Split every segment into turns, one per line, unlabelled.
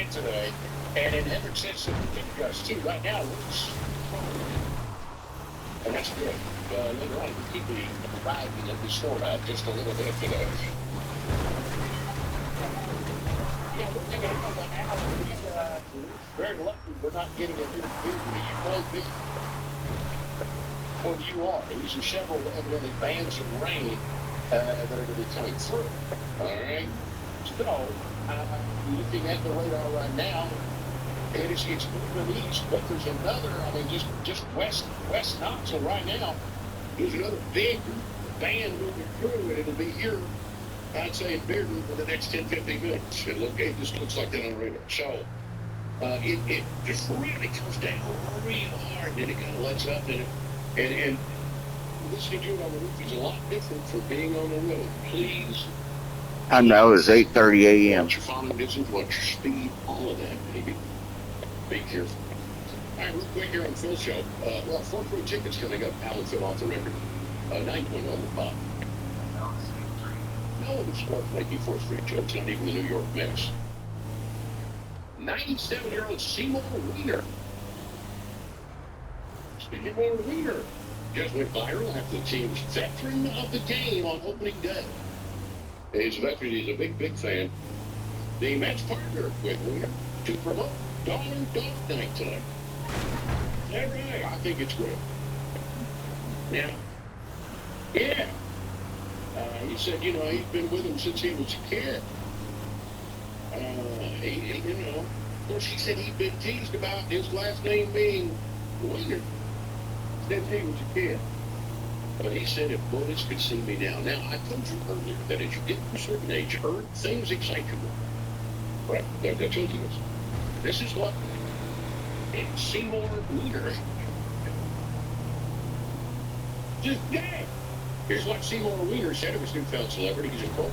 in today, and in Hendrick said some gust too. Right now, and that's good. Later on, we'll keep the riding that we stored out just a little bit today. Yeah, we're taking a couple of hours. Very lucky we're not getting a new you won't be. Well, you are. These are several evidently bands of rain that are going to be coming through. All right. So, looking at the radar right now, it's moving east, but there's another. I mean, just west not. So right now, there's another big band moving through, and it'll be here. I'd say in Bearden for the next 10, 15 minutes. It just looks like that on the radar. So it just really comes down real hard, and it kind of lets up, and listening to it on the roof is a lot different from being on the road. Please.
I know it's 8:30 a.m.
Watch your following distance, watch your speed, all of that, baby. Be careful. All right, real quick here on Phil Show. Well, 4 Pro tickets coming up. Alan Phil off the record. 9.0 on the bottom. No, it's not making 4th Street Joe. It's not even the New York Mets. 97-year-old Seymour Wiener. Seymour Wiener just went viral after the team's veteran of the game on opening day. He's a veteran. He's a big fan. The Mets partner with Wiener to promote Dog Night tonight. Is that right? I think it's good. Now, yeah. He said, he's been with him since he was a kid. Of course, he said he'd been teased about his last name being Wiener since he was a kid. But he said, if bullets could see me now. Now, I told you earlier that as you get to a certain age, things excite you more. Right? I told you this. This is what Seymour Wiener. Just dead. Here's what Seymour Wiener said of his newfound celebrity. He's a quote.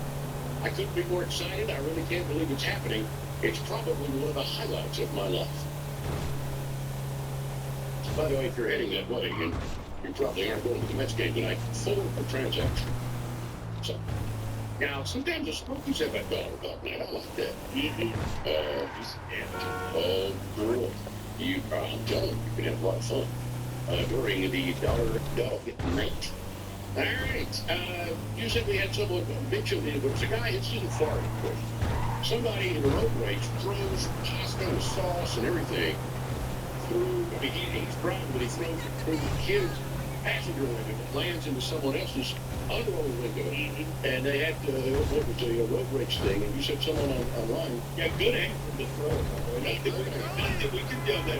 I couldn't be more excited. I really can't believe it's happening. It's probably one of the highlights of my life. By the way, if you're heading that way, and you probably aren't going to the Mets game tonight, full of transaction. So, now, sometimes the Smokies have that $1 night. I like that. Oh, girl. I'm telling you, you can have a lot of fun during the $1 night. All right. You said we had someone mentioned it. There was a guy, it's in Florida, of course. Somebody in a road rage throws pasta and sauce and everything through. I mean, he's probably throws it through the kid's passenger window. It lands into someone else's unrolled window. And they had to, what was the road rage thing? And you said someone online. Yeah, good angle from the throw. Not that we condemn that.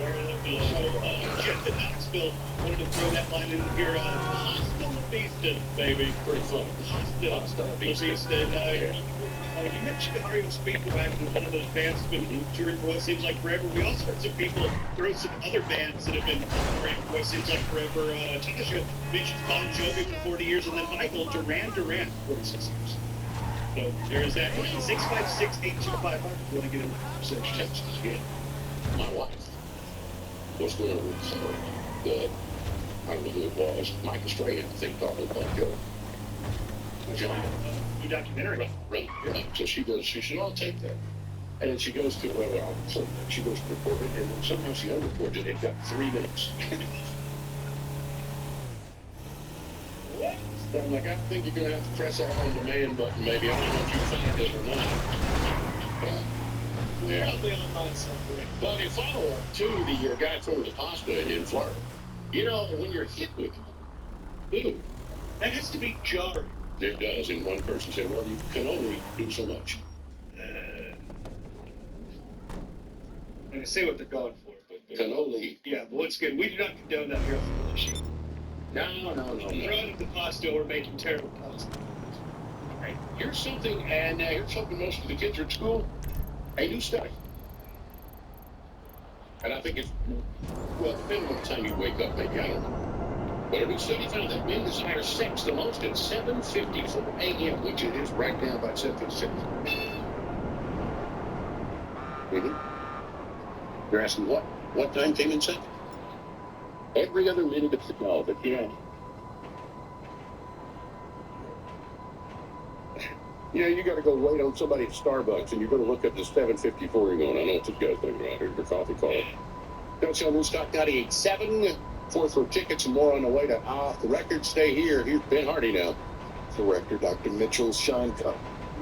Jeff in Knoxville wanted to throw that line in here. Hostile Beaston, baby. Pretty fun. Hostile Beaston. You mentioned Mario Speedwagon, one of those bands that's been touring for what seems like forever. We also heard some people throw some other bands that have been touring for what seems like forever. Tasha mentioned Bon Jovi for 40 years, and then Michael Duran for 46 years. So there's that. 656-8255. You want to get in such text? Yeah. My wife was going to record the, I don't know who it was, Michael Strahan, I think, talking about Joe. Documentary. Right. So she said, I'll take that. And then she goes to, she goes to record it, and then somehow she unrecorded it. It got 3 minutes. What? So I'm like, I think you're going to have to press that on-demand button, maybe. I don't know if you find it or not. Yeah. But a follow-up to the guy throwing the pasta in Florida. When you're hit with it, ooh, that has to be jarring. It does, and one person said, well, you can only do so much. I'm going to say what they're going for, but can only. Yeah, but once again, we do not condone that here on the show. No. Throwing the pasta or making terrible pasta. All right, here's something, and here's something most of the kids are at school. A new study. And I think it's, depending on the time you wake up, maybe, I don't know. But a new study found that men desire sex the most at 7:54 a.m., which it is right now about 7:56. You're asking what time came in second? Every other minute of the call, but yeah. Yeah, you got to go wait on somebody at Starbucks, and you're going to look at the 754 and going, I know what this guy's thinking around here, your coffee car. Don't sell Woodstock 98.7. Fourth row tickets and more on the way to Off the Record. Stay here. Here's Ben Hardy now. Director Dr. Mitchell Shine Cup.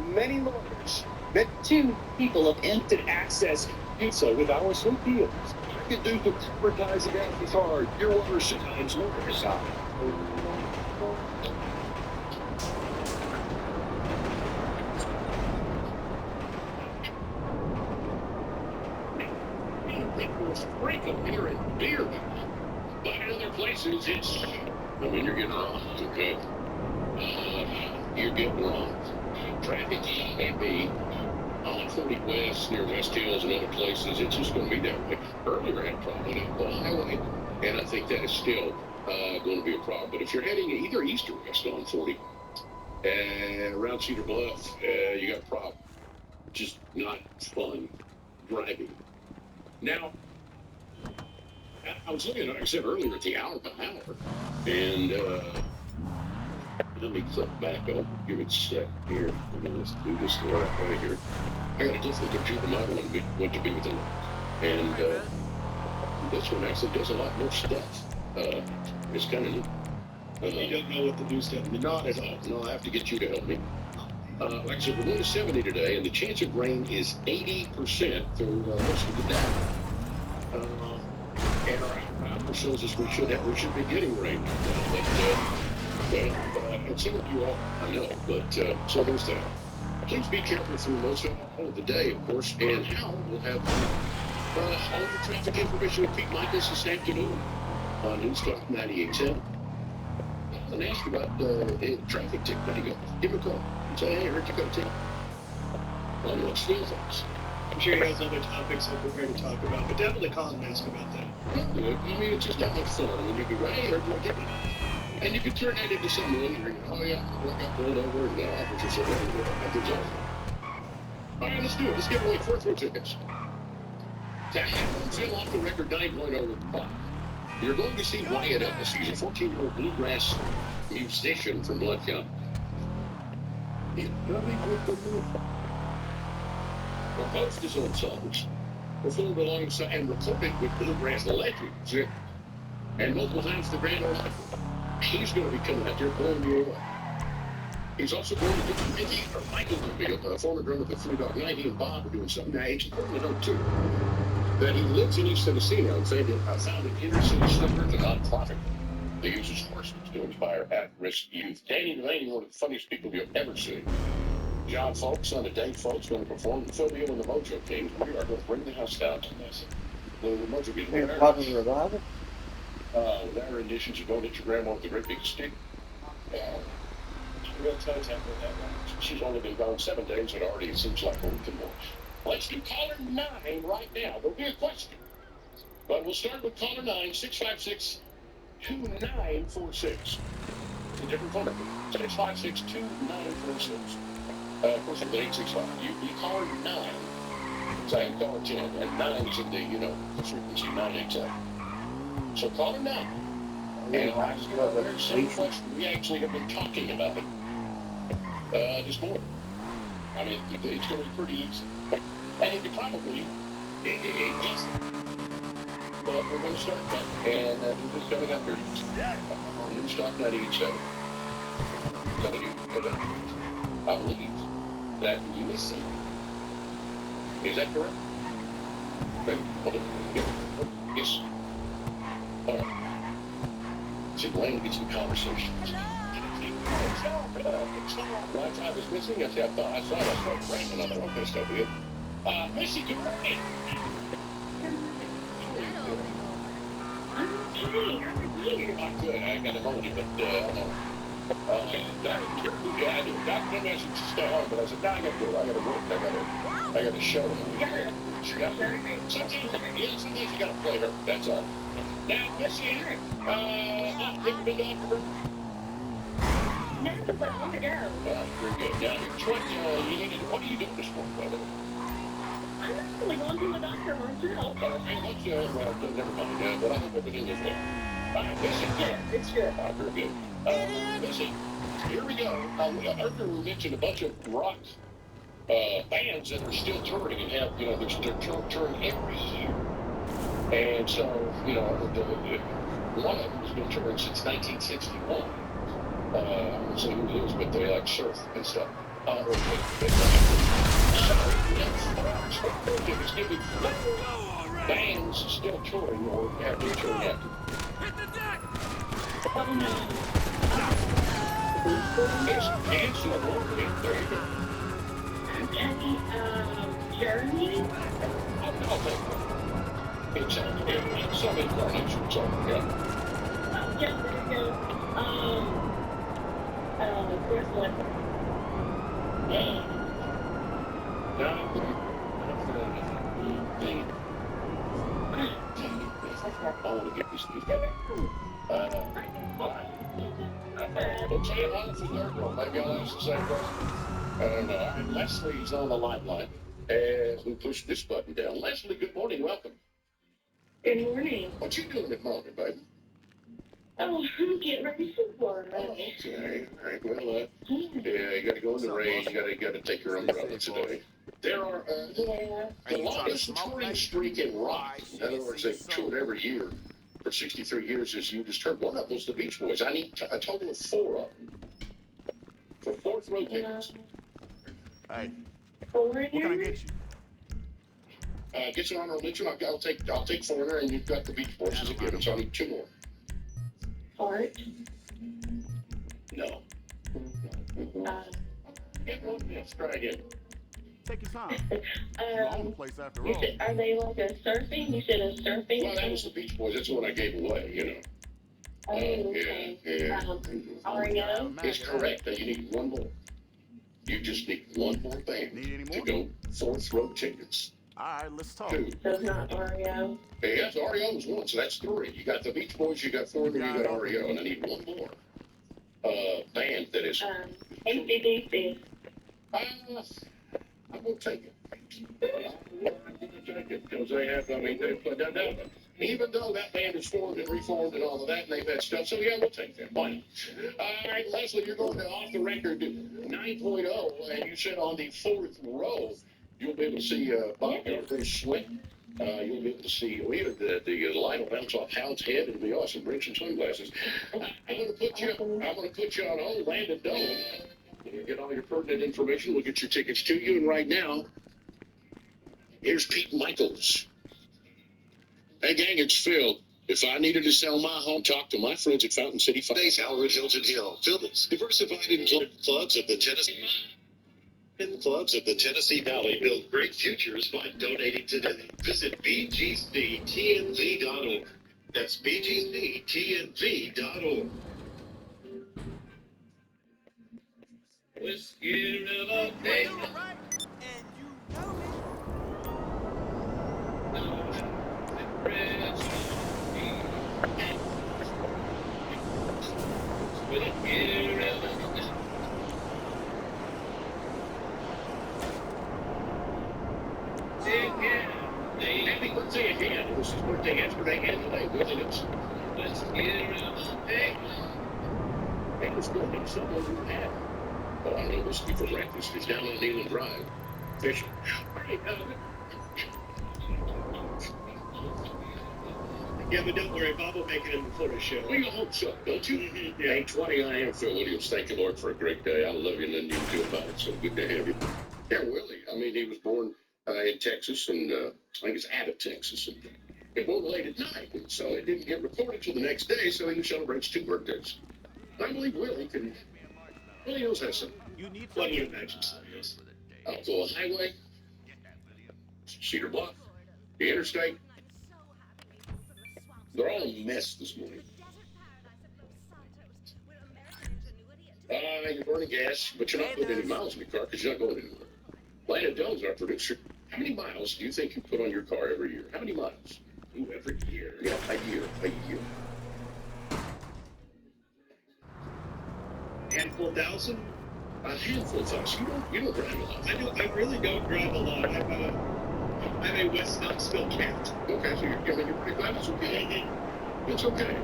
Many lawyers met 2 people of instant access pizza with our sweet deals. I can do the advertising out this hard. Your water shines lawyers out. It's freaking here in beer. But in other places, it's. I mean, you're getting wrong, okay? You're getting wrong. Traffic heavy on 40 West, near West Hills and other places. It's just going to be that way. Earlier, I had a problem on the highway, and I think that is still going to be a problem. But if you're heading either east or west on 40, around Cedar Bluff, you got a problem. Just not fun driving. Now, I was looking, like I said earlier, at the hour by hour, and let me click back up. Give it a sec here. Let's do this the right way here. I got a different computer model and went to be with them, and this one actually does a lot more stuff. It's kind of neat.
You don't know what the new stuff is.
Not at all. No, I have to get you to help me. Like I said, we're going to 70 today, and the chance of rain is 80% for most of the day. And our outlook shows us we should be getting rain. But some of you all, I know, but so there's that. Please be careful through most of the day, of course, and Hal will have all the traffic information with Pete Michaels this afternoon on Newstalk 98.7. And ask about the traffic tick. There you go. Give him a call. Say, hey, I heard you got a tick. On what still things.
I'm sure he has other topics I'm prepared to talk about, but definitely call and ask about that.
Yeah, I mean, it's just that much fun. I mean, you can go, hey, I heard you got a tick. And you can turn that into something wondering, oh yeah, I got pulled over and the officer said, hey, that's awesome. All right, let's do it. Let's give away 4th row tickets. To fill off the record 9.05. You're going to see Wyatt Ellis. He's a 14-year-old bluegrass musician from Blood County. He's coming with the move. Composed his own songs, performed alongside and recorded with bluegrass legends, and multiple times the Grand Ole Opry. He's going to be coming out there blowing you away. He's also going to do Mickey or Michael DeVille, former drummer of the Three Dog Night. He and Bob are doing something. Now, it's important to know, too, that he lives in East Tennessee now and founded Inner City Slippers, a nonprofit that uses horses to inspire at-risk youth. Danny Delaney, one of the funniest people you'll ever see. John Folks on the day, folks, going to perform. Phil Neal and the Mojo Kings. We are going to bring the house down to this. The Mojo Kings.
Popular Revival?
Their renditions of Don't Hit Your Grandma with a Great Big Stick.
Real toe tap with that one.
She's only been gone 7 days, and already it seems like a week and more. Let's do caller 9 right now. There'll be a question. But we'll start with caller 9, 656 2946. It's a different phone number. 656 2946. Of course, it's 865. You call 9. So I can call 10, and 9 is in the, frequency 987. So call 9. And I just got a very simple question. We actually have been talking about it this morning. I mean, it's going to be pretty easy. And it could probably, yes. But we're going to start that. And we're just coming up here on Newstalk 98.7. I believe that you listen. Is that correct? Okay. Hold on. Yes. All right. See, Blaine gets some conversations. Wi-Fi was missing. I said, I saw it raining. I thought, okay, stuff with it. Missy, good morning. Not good. I got pneumonia, but I do. Doctor told me I should stay home, but I said, no, I gotta go. I gotta work. I gotta show. Sometimes you gotta play her. That's all. Now, Missy, have you been to Africa?
No, but I want to go.
Very good. Now, what are you doing this morning, by the way?
I'm actually going to the doctor myself.
Well, never mind. But I hope everything is well. Listen,
Yeah, it's good.
very good. Listen, here we go. Earlier we mentioned a bunch of rock bands that are still touring and have, they're touring every year. And so, one of them has been touring since 1961. I won't say who it is, but they like surf and stuff. So, it's giving bands still touring or have been touring active.
Oh, no.
It's the Lord. There you go.
Journey?
I'll take that. It's some incarnation, so, yeah.
Yes, there you go. Chris Leffler.
I want to get this news together. Don't say it loud for the girl. Maybe I'll ask the same question. And Leslie's on the line. As we push this button down. Leslie, good morning. Welcome.
Good morning.
What you doing this morning, baby?
Oh, I'm getting ready for work.
Oh, okay. All right. Well, yeah, you got to go in the rain. You got to take your umbrella today. There are the longest touring streak in rock. In other words, they've toured every year for 63 years, as you just heard. One of them was the Beach Boys. I need a total of 4 of them for fourth row tickets.
Hey,
Foreigner?
what can I get you?
Get you on our mention. I'll take Foreigner, and you've got the Beach Boys as a given. So I need 2 more.
Art?
No. Get one. Let's try again.
Take your time. Long place after all.
Are they like a surfing? You said a surfing?
Well, that was the Beach Boys. That's the one I gave away.
Oh, okay. REO?
It's correct. You need 1 more. You just need 1 more band
Need any
to
more?
go fourth row tickets.
All right, let's talk.
2.
So it's not REO?
Yes, REO was 1, so that's 3. You got the Beach Boys, you got Foreigner, you got REO, and I need 1 more band that is.
ACDC.
I will take it. Because they have, they put that down. Even though that band is formed and reformed and all of that, and they've had stuff, so yeah, we'll take that. Why not? All right, Leslie, you're going to off the record 9.0, and you said on the 4th row, you'll be able to see Bob Bruce Sweat. You'll be able to see the light will bounce off Hal's head. It'll be awesome. Bring some sunglasses. I'm going to put you on old Landon Dome. We'll get all your pertinent information. We'll get your tickets to you. And right now, here's Pete Michaels. Hey, gang, it's Phil. If I needed to sell my home, talk to my friends at Fountain City. Today's hour at Hilton Hill. Phil's diversified in clubs of the Tennessee. And clubs of the Tennessee Valley build great futures by donating today. Visit bgctnv.org. That's bgctnv.org. Whiskey River Day. Happy birthday again. It was his birthday yesterday and today, wasn't it? Let's get it. Hey, let's go meet someone who had whiskey for breakfast. He's down on Neyland Drive fishing.
Yeah, but don't worry, Bob will make it in before the show.
Well, you hope so, don't you?
Yeah.
8:20, I am Phil Williams. Thank you, Lord, for a great day. I love you, and then you do about it. So good to have you. Yeah, Willie. I mean, he was born in Texas, and I think it's out of Texas. And he born late at night, and so it didn't get recorded till the next day, so he celebrates 2 birthdays. I believe Willie knows how to
What do you imagine? Yes.
Alcoa Highway, Cedar Bluff, the interstate. They're all a mess this morning. You're burning gas, but you're not putting any miles in your car because you're not going anywhere. Landon Jones, our producer, how many miles do you think you put on your car every year? How many miles? Ooh, every year. Yeah, a year.
Handful thousand?
A handful of us. You don't drive a lot.
I really don't drive a lot. I'm a West Knoxville cat.
Okay, so you're pretty glad it's okay. It's okay.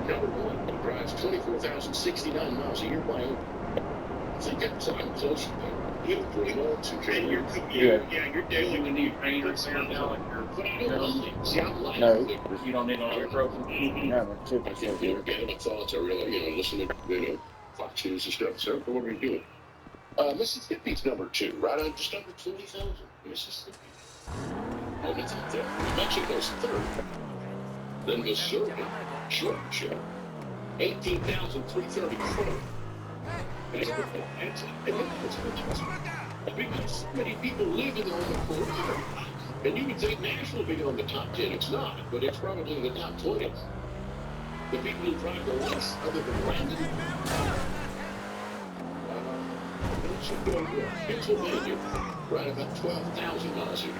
Number one drives 24,069 miles a year by own. I think that's I'm close to that. You have 3 months and
And your
you're
you're daily
You need painters there now, like
but I don't own it. See, I'm like
No.
you don't need all your broken.
No, but
I think, get my thoughts. I really, listen to, Fox News and stuff. So, what are we doing? Mississippi's number 2, right on just under 20,000. Mississippi. Oh, that's not there. New Mexico's 3rd. Then Missouri, Georgia, 18,334. Because so many people live in the corner. And you would think Nashville would be on the top 10. It's not, but it's probably in the top 20. The people who drive the less, other than Brandon, Pennsylvania, right about 12,000 miles a year.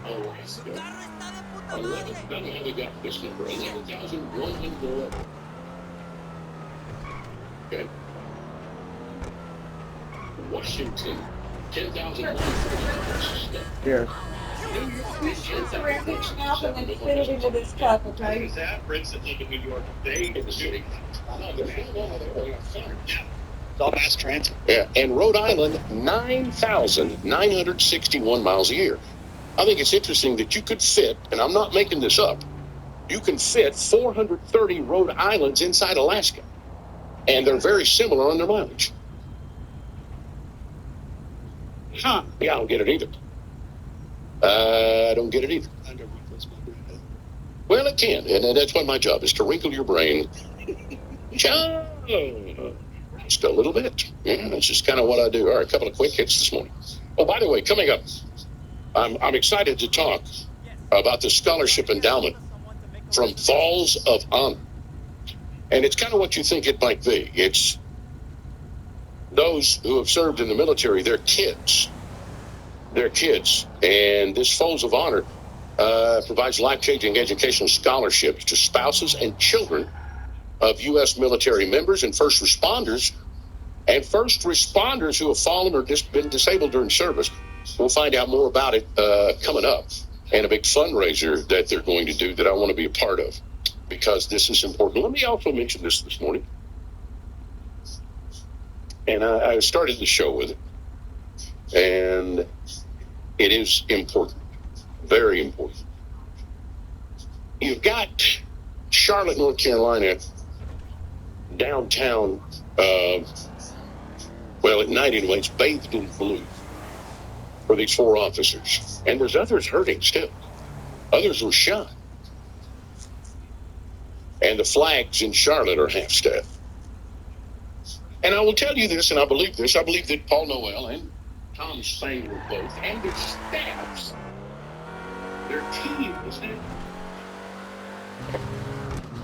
Alaska, 11. I don't know how they got this number. 11,111. Okay. Washington, 10,940.
here.
into this cup, okay? Is that, for instance, like in New York, they
In the city.
It's all mass transit.
Yeah, and Rhode Island, 9,961 miles a year. I think it's interesting that you could fit, and I'm not making this up, you can fit 430 Rhode Islands inside Alaska. And they're very similar on their mileage.
Huh.
Yeah, I don't get it either. I don't get it either.
Under replacement.
Well, it can, and that's what my job is, to wrinkle your brain. Just a little bit. Yeah, that's just kind of what I do. All right, a couple of quick hits this morning. Oh, by the way, coming up, I'm excited to talk about the scholarship endowment from Falls of Honor. And it's kind of what you think it might be. It's those who have served in the military, their kids. And this Falls of Honor provides life-changing educational scholarships to spouses and children of U.S. military members and first responders who have fallen or been disabled during service. We'll find out more about it coming up, and a big fundraiser that they're going to do that I want to be a part of, because this is important. Let me also mention this morning, and I started the show with it, and it is important, very important. You've got Charlotte, North Carolina, downtown, well, at night anyway, it's bathed in blue for these 4 officers. And there's others hurting still. Others were shot. And the flags in Charlotte are half-staff. And I will tell you this, and I believe this. I believe that Paul Noel and Tom Spangler both, and their staffs, their teams,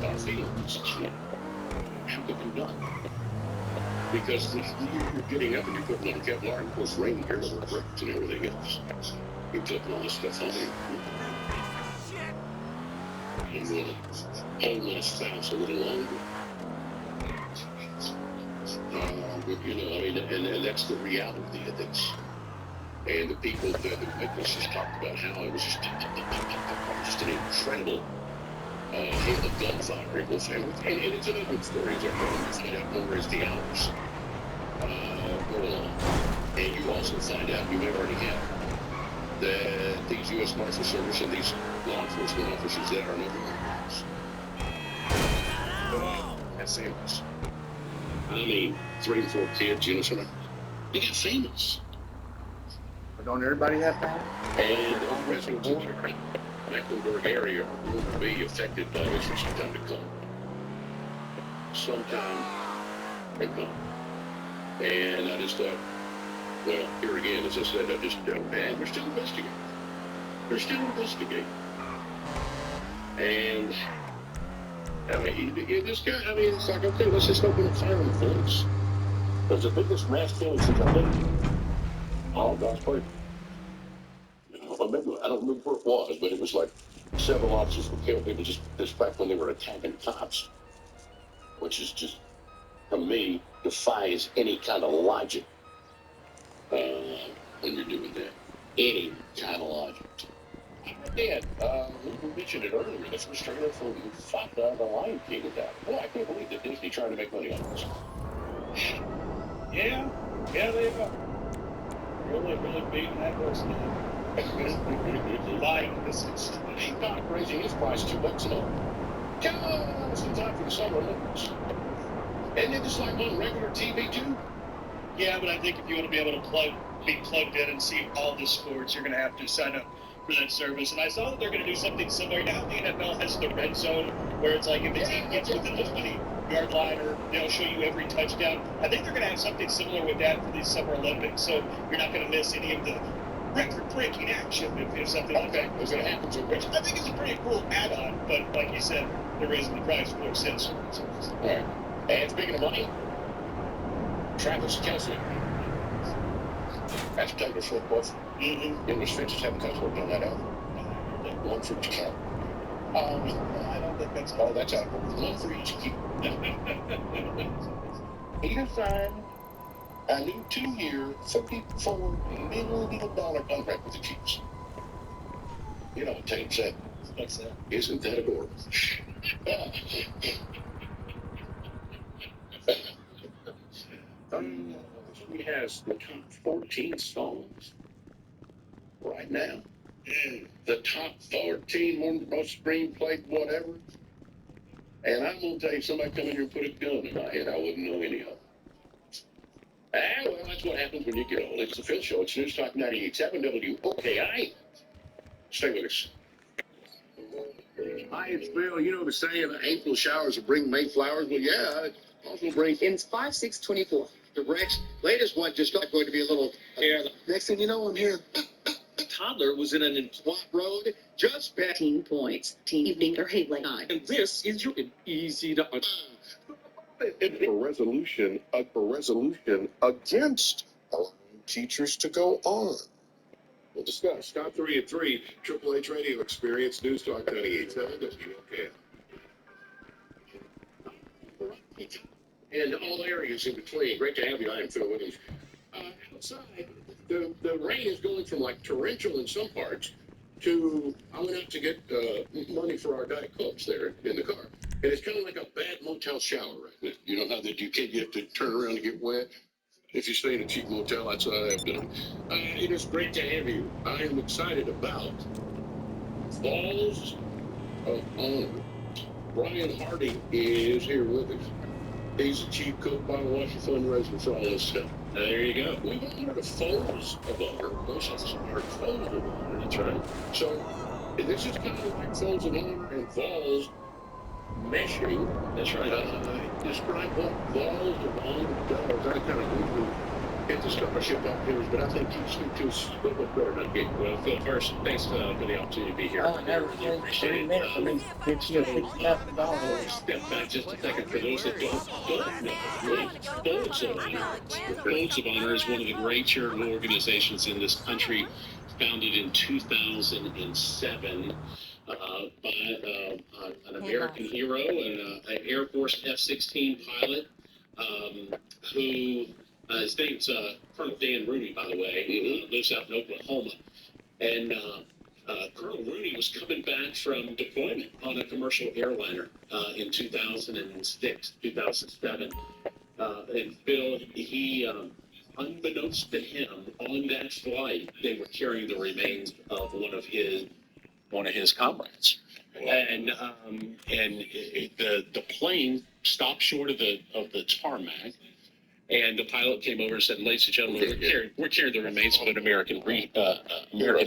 our feelings, how could you not? Because you're getting up and you're putting on Kevlar, and of course, rain here, and everything else. You're putting all this stuff on there. And then hold my spouse a little longer. And that's the reality of this. And the people that the witnesses talked about how it was just an incredible hail of gunfire. And it's another story as our government find out more as the hours go along. And you also find out, you may already have, that these U.S. Marshal Service and these law enforcement officers that are never that's famous. I mean, 3 and 4 kids, something. They get famous.
But don't everybody have that?
And the residents of the Mecklenburg area will be affected by this for some time to come. Sometime to come. And I just thought, well, here again, as I said, man, they're still investigating. And I mean, this guy, it's like, okay, let's just open a fire in the face. Because the biggest mass killing since I've been all God's place. I don't remember where it was, but it was like several officers were killed. It was just this back when they were attacking cops, which is just, to me, defies any kind of logic when you're doing that. Any kind of logic. Dan, we mentioned it earlier. The first trailer for the Lion King is out. Boy, I can't believe that Disney trying to make money on this.
Yeah, they are. Really beating that horse now. Lying, this is.
He's not raising his price $2 an hour. Just in time for the Summer Olympics. Isn't it just like on regular TV too?
Yeah, but I think if you want to be able to be plugged in and see all the sports, you're going to have to sign up for that service. And I saw that they're going to do something similar. Now the NFL has the red zone, where it's like if the team gets within the 20-yard line, or they'll show you every touchdown. I think they're going to have something similar with that for these Summer Olympics, so you're not going to miss any of the record-breaking action if something like that
Is going to happen to
which I think is a pretty cool add-on. But like you said, they're raising the price for it since.
All right. And speaking of money, Travis Kelce. That's Taylor Swift, both. English Finches haven't worked on that album. One for each cat.
I don't think that's
Oh, that's out. One for each key. He signed a new 2-year, $54 million contract with the Chiefs. You know what Tatum said?
What's that?
Isn't that adorable? He has the top 14 songs right now. The top 14 most streamed, played, whatever. And I'm going to tell you, somebody come in here and put a gun in my head, I wouldn't know any of them. Well, that's what happens when you get old. It's the Phil Show. It's News Talk 98.7 WOKI. Stay with us. Hi, it's Phil. You know the saying, April showers will bring May flowers? Well, yeah, it also brings...
In 5624. The Rex, latest one just got going to be a little... Next thing you know, I'm here. Toddler was in an swamp road, just 15 points. Teen evening or Hayley High. And this is your easy to...
A resolution against allowing teachers to go on. We'll discuss. Top 3 at 3, Triple H Radio Experience, News Talk 98.7 WOKI. And all areas in between. Great to have you. I am Phil Williams. Outside, the rain is going from like torrential in some parts to, I went out to get money for our Diet Cokes there in the car. And it's kind of like a bad motel shower right now. You know how that you have to turn around to get wet? If you stay in a cheap motel, that's what I've done. It is great to have you. I am excited about Falls of Honor. Brian Hardy is here with us. He's a chief cook, bottle washer, fundraiser for all this stuff.
There you go.
We honored the Falls of Honor. Most of us are Falls of Honor.
That's right.
So this is kind of like Falls of Honor and Falls meshing.
That's right.
Describe what Falls of Honor does. I kind of get the scholarship up here, but I think you speak to us a little bit better than me.
Well, Phil, first, thanks for the opportunity to be here.
Oh, that was
Really appreciate it.
I mean, get you $6,000.
Step back just a second for those that don't know. Folds of Honor. Folds of Honor is one of the great charitable organizations in this country, founded in 2007 by an American hero and an Air Force F-16 pilot who his name's Colonel Dan Rooney, by the way, lives out in Oklahoma. And Colonel Rooney was coming back from deployment on a commercial airliner in 2006, 2007. And Phil, he, unbeknownst to him, on that flight, they were carrying the remains of one of his comrades. And the plane stopped short of the tarmac. And the pilot came over and said, "Ladies and gentlemen, we're carrying the remains of an American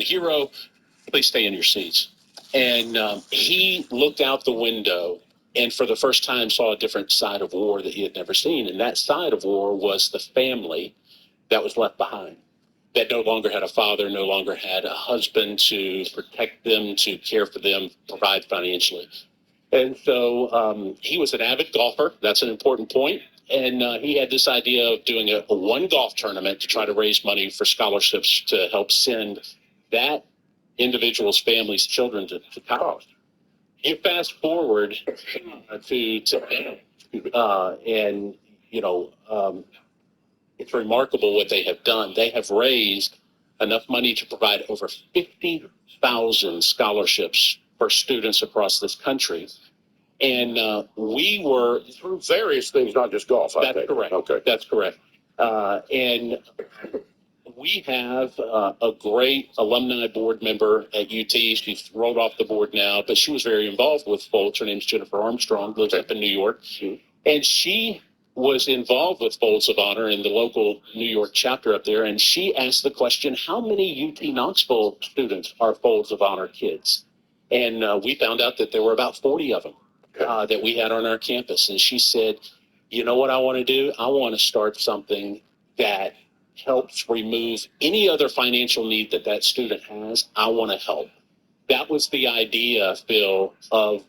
hero. Please stay in your seats." And he looked out the window and for the first time saw a different side of war that he had never seen. And that side of war was the family that was left behind, that no longer had a father, no longer had a husband to protect them, to care for them, provide financially. And so he was an avid golfer. That's an important point. And he had this idea of doing a one golf tournament to try to raise money for scholarships to help send that individual's family's children to college. You fast forward to today, and it's remarkable what they have done. They have raised enough money to provide over 50,000 scholarships for students across this country. And we were
Through various things, not just golf. I
That's
think.
correct.
Okay.
That's correct. And we have a great alumni board member at UT. She's rolled off the board now, but she was very involved with Folds. Her name's Jennifer Armstrong, lives up in New York. And she was involved with Folds of Honor in the local New York chapter up there. And she asked the question, how many UT Knoxville students are Folds of Honor kids? And we found out that there were about 40 of them that we had on our campus. And she said, you know what I want to do? I want to start something that helps remove any other financial need that that student has. I want to help. That was the idea, Phil, of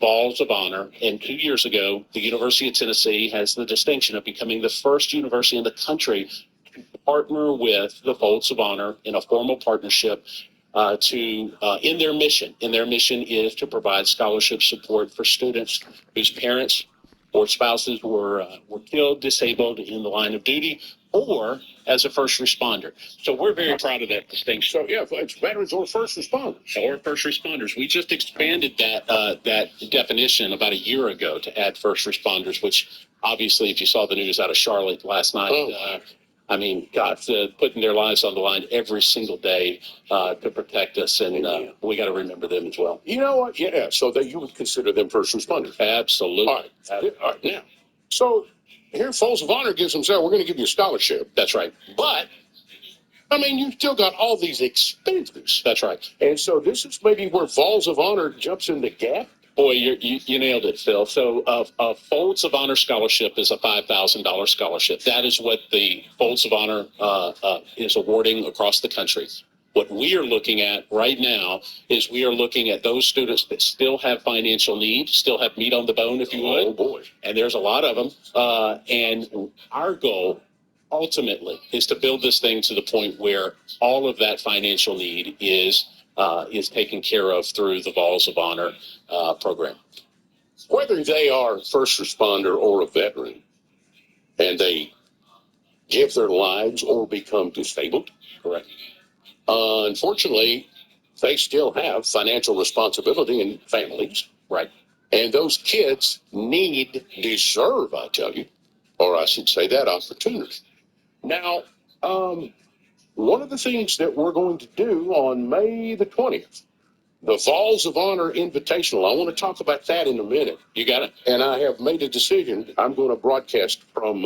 Vols of Honor. And 2 years ago, the University of Tennessee has the distinction of becoming the first university in the country to partner with the Vols of Honor in a formal partnership in their mission. And their mission is to provide scholarship support for students whose parents or spouses were killed, disabled in the line of duty, or as a first responder. So we're very proud of that distinction.
So yeah, it's veterans or first responders.
Or first responders. We just expanded that definition about a year ago to add first responders, which obviously, if you saw the news out of Charlotte last night, I mean, God, putting their lives on the line every single day to protect us, and we got to remember them as well.
You know what? Yeah, so that you would consider them first responders.
Absolutely.
All right. Now, so here, Folds of Honor gives them, so we're going to give you a scholarship.
That's right.
But, I mean, you've still got all these expenses.
That's right.
And so this is maybe where Vols of Honor jumps in the gap.
Boy, you nailed it, Phil. So a Folds of Honor scholarship is a $5,000 scholarship. That is what the Folds of Honor is awarding across the country. What we are looking at right now is we are looking at those students that still have financial need, still have meat on the bone, if you would.
Oh, boy.
And there's a lot of them. And our goal ultimately is to build this thing to the point where all of that financial need is taken care of through the Vols of Honor program.
Whether they are first responder or a veteran, and they give their lives or become disabled,
Correct.
Unfortunately, they still have financial responsibility in families.
Right.
And those kids deserve, I tell you, or I should say that opportunity. Now, one of the things that we're going to do on May the 20th, the Vols of Honor Invitational, I want to talk about that in a minute.
You got it.
And I have made a decision. I'm going to broadcast from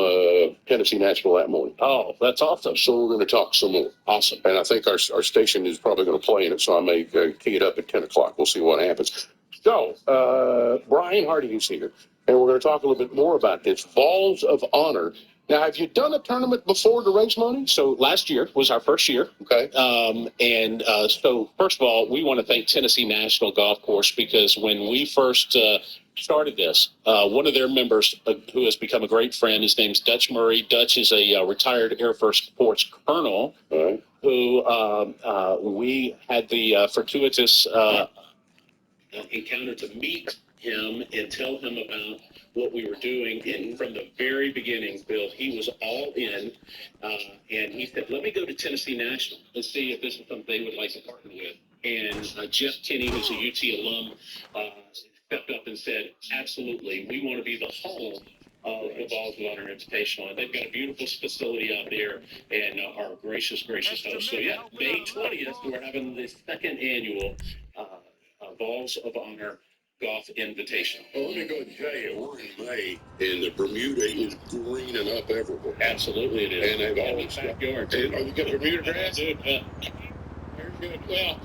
Tennessee Nashville that morning.
Oh, that's awesome.
So we're going to talk some more.
Awesome.
And I think our station is probably going to play in it, so I may tee it up at 10 o'clock. We'll see what happens. So, Brian Hardy is here, and we're going to talk a little bit more about this. Vols of Honor. Now, have you done a tournament before to raise money?
So last year was our first year.
Okay.
So first of all, we want to thank Tennessee National Golf Course, because when we first started this, one of their members who has become a great friend, his name's Dutch Murray. Dutch is a retired Air Force colonel,
All right.
who we had the fortuitous encounter to meet him and tell him about what we were doing. And from the very beginning, Bill, he was all in. And he said, let me go to Tennessee National and see if this is something they would like to partner with. And Jeff Kinney, who's a UT alum, stepped up and said, absolutely, we want to be the home of the Vols of Honor Invitational. And they've got a beautiful facility out there and are gracious hosts. So yeah, May 20th, we're having the second annual Vols of Honor Golf Invitational.
Well, let me go and tell you, we're in May, and the Bermuda is greening up everywhere.
Absolutely it is.
And they've
in
always
the backyard.
Oh, you got Bermuda grass?
Very
good. Well,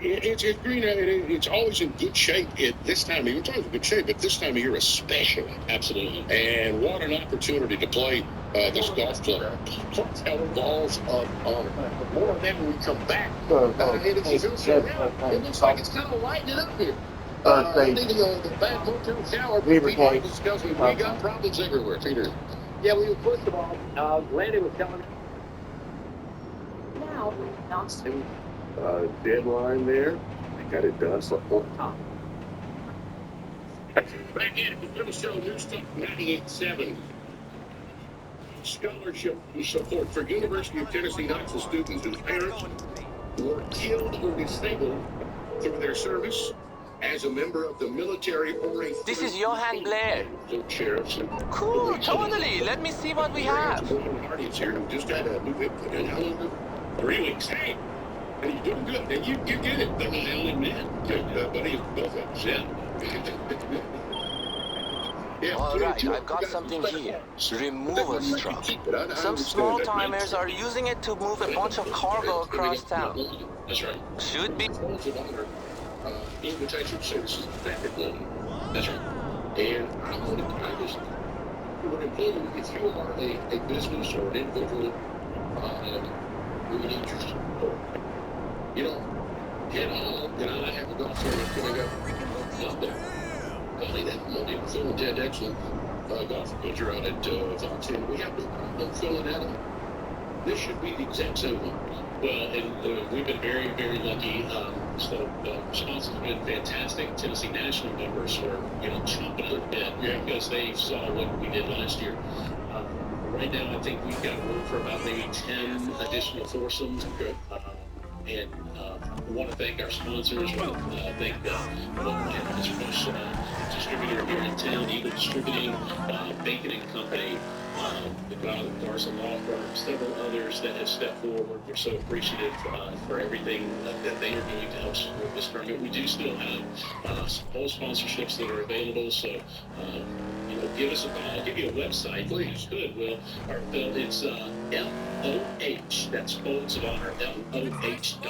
it's green. It's always in good shape at this time of year. It's always in good shape, but this time of year especially.
Absolutely.
And what an opportunity to play this golf club. Vols of Honor. More of them when we come back. It looks like it's kind of lighting up here. I think the bad motel shower.
Beaver Cave.
We got problems everywhere, Peter.
Yeah, first of all, Landon was telling me.
Now, announcement.
Deadline there. They got it done. So, back in, Little Show News Talk 98.7. scholarship support for University of Tennessee Knoxville students whose parents were killed or disabled through their service as a member of the military or a...
This is Johan Blair.
Sheriffs and
Cool, totally. Let me see what we have.
Guardians here who just had a new input in how long ago? 3 weeks. Hey, and you're doing good. And you get it. They're not the only men. Buddy, both of us. Yeah. Yeah,
All right, I've got something here. Removal truck. Some small timers are using it to move a bunch of cargo across town.
That's right.
Should be.
Invitation services back at home. That's right. And I just would implore you, if you are a business or an individual, we need your support. You know, head on, I have a golf tournament coming up Monday. Only that Monday, Phil and Ted excellent golf coacher out at Fox, and we have to fill it out. This should be the exact same one.
Well, and we've been very, very lucky. So the response has been fantastic. Tennessee National members were, chomping at the bit because they saw what we did last year. Right now, I think we've got room for about maybe 10 additional foursomes. Good. And we want to thank our sponsors. We want to thank distributor here in town, Eagle Distributing, Bacon and Company, the Garza Law Firm, several others that have stepped forward. We're so appreciative for everything that they are doing to help support this tournament. We do still have whole sponsorships that are available, so give us a call. I'll give you a website, please. Good, Will. It's LOH, that's Folds of Honor, LOH.org/Balls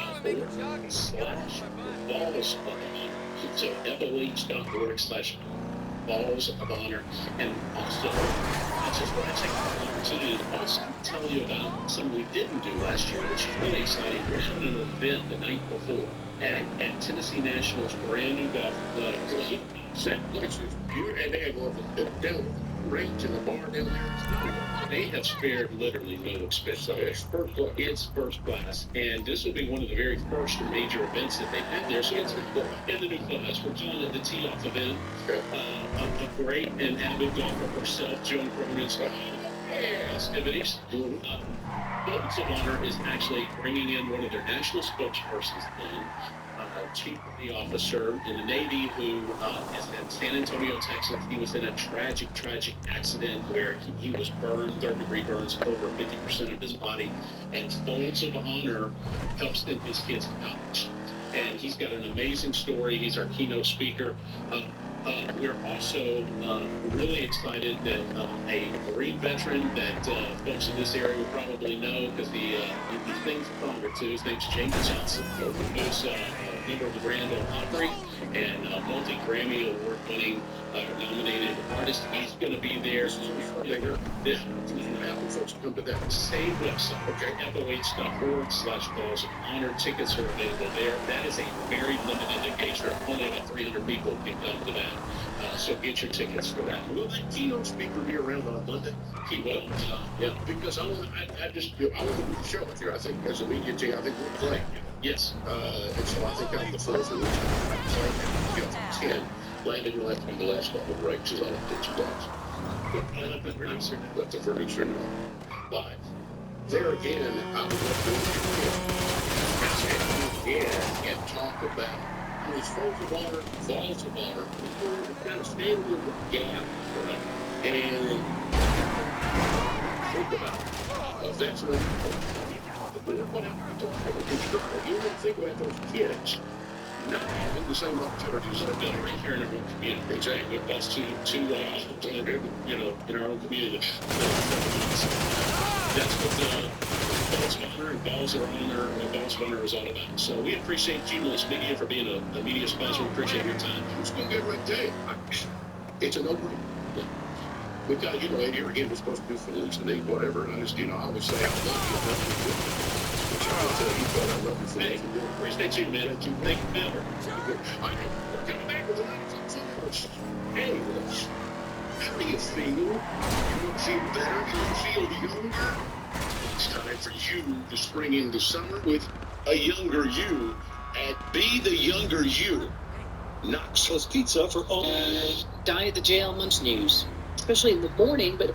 of Honor. So LOH.org/Balls of Honor. And also, I just want to take the opportunity to also tell you about something we didn't do last year, which is really exciting. We're having an event the night before at Tennessee National's brand new golf club.
And they have all the range in the bar down there.
They have spared literally no expense. It's first class. And this will be one of the very first major events that they've had there. So it's in the new clubhouse. We're calling it the Tee-Off event. A great and avid golfer herself, Joan Cronin's festivities. Folds of Honor is actually bringing in one of their national spokespersons, Chief of the Officer in the Navy, who is in San Antonio, Texas. He was in a tragic accident where he was burned, third-degree burns, over 50% of his body. And Folds of Honor helps send his kids to college. And he's got an amazing story. He's our keynote speaker. We're also really excited that a Marine veteran that folks in this area will probably know, because the thing's stronger too. His name's James Johnson, who's member of the Grand Ole Opry and multi-Grammy Award-winning nominated artist. He's going to be there.
Folks come to that
Same website, okay, FOH.org/Balls of Honor. Tickets are available there. That is a very limited engagement. Only about 300 people can come to that. So get your tickets for that.
Will that keynote speaker be around on Monday?
He will.
Yeah, because I want to do the show with you. I think as a media team, I think we'll play.
Yes.
And so I think I'm the fourth of this. 10. Landon, you'll have to be the last couple of breaks, because I don't think you guys. Let the producer know. Live. There again, I would love to and talk about these Folds of Honor, Falls of Honor, kind of stand in the gap, right? And think about a veteran. You don't think about those kids not having the same opportunities that have been right here in our own community. Exactly. That's two hospitals, in our own community. That's what Balls of Honor and Balls of Honor is all about. So we appreciate Cumulus Media for being a media sponsor. We appreciate your time. It's going to be a great day. It's a no-brainer. We've got, Ed here again, we're supposed to do for Luke's and whatever, and I just, I always say, I love you, which I will tell you, but I love you for what you do.
Appreciate you, man. Thank you, man.
I know. We're coming back with another Hey, how do you feel? You don't feel better? You don't feel younger? It's time for you to spring into summer with a younger you at Be the Younger You. Knoxville's Pizza for all.
Diet the Jail Munch News. especially in the morning, but